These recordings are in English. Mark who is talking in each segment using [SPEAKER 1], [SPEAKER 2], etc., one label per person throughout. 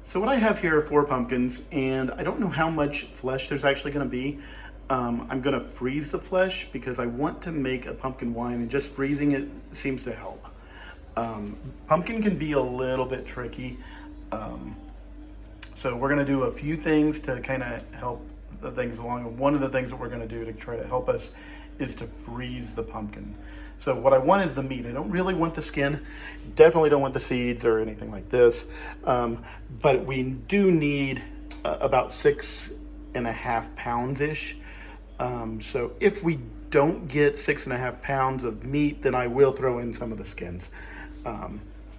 [SPEAKER 1] So what I have here are 4 pumpkins, and I don't know how much flesh there's actually going to be. I'm going to freeze the flesh because I want to make a pumpkin wine, and just freezing it seems to help. Pumpkin can be a little bit tricky, so we're going to do a few things to kind of help the things along. And one of the things that we're going to do to try to help us is to freeze the pumpkin. So what I want is the meat. I don't really want the skin. Definitely don't want the seeds or anything like this. But we do need about 6.5 pounds-ish. So if we don't get 6.5 pounds of meat, then I will throw in some of the skins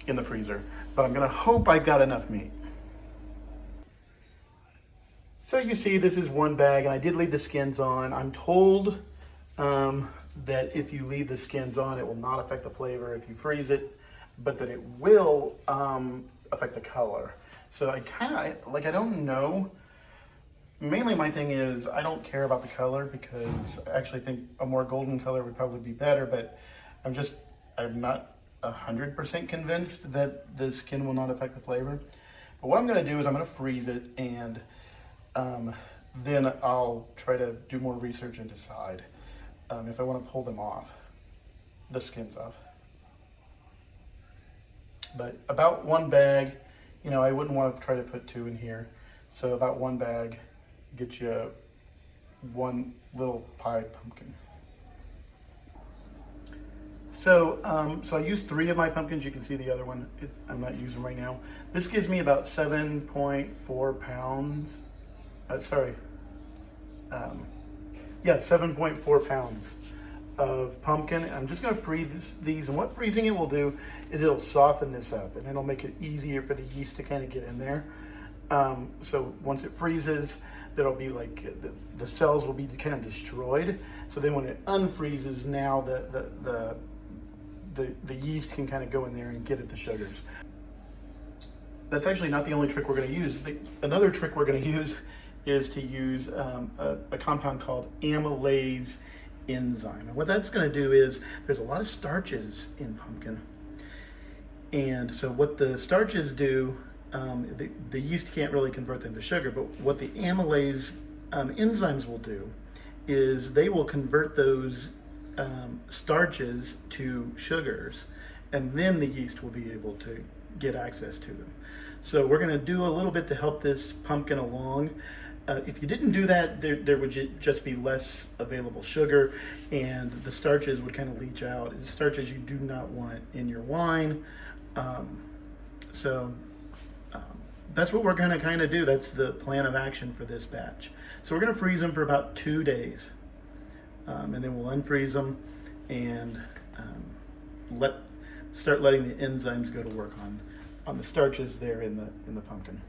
[SPEAKER 1] in the freezer. But I'm gonna hope I got enough meat. So you see, this is one bag, and I did leave the skins on. I'm told that if you leave the skins on, it will not affect the flavor if you freeze it, but that it will affect the color. So I don't know. Mainly my thing is I don't care about the color because I actually think a more golden color would probably be better, but I'm not 100% convinced that the skin will not affect the flavor. But what I'm gonna do is I'm gonna freeze it, and then I'll try to do more research and decide if I want to pull them off, the skins off. But about one bag, I wouldn't want to try to put 2 in here. So about one bag gets you one little pie pumpkin. So I used 3 of my pumpkins. You can see the other one I'm not using right now. This gives me about 7.4 pounds. 7.4 pounds of pumpkin. I'm just going to freeze these, and what freezing it will do is it'll soften this up, and it'll make it easier for the yeast to kind of get in there. So once it freezes, there'll be like the cells will be kind of destroyed. So then when it unfreezes, now the yeast can kind of go in there and get at the sugars. That's actually not the only trick we're going to use. Another trick we're going to use is to use a compound called amylase enzyme. And what that's going to do is there's a lot of starches in pumpkin. And so what the starches do, the yeast can't really convert them to sugar, but what the amylase enzymes will do is they will convert those starches to sugars, and then the yeast will be able to get access to them. So we're going to do a little bit to help this pumpkin along. If you didn't do that, there would just be less available sugar, and the starches would kind of leach out. Starches you do not want in your wine. That's what we're going to kind of do. That's the plan of action for this batch. So we're going to freeze them for about 2 days, and then we'll unfreeze them and start letting the enzymes go to work on the starches there in the pumpkin.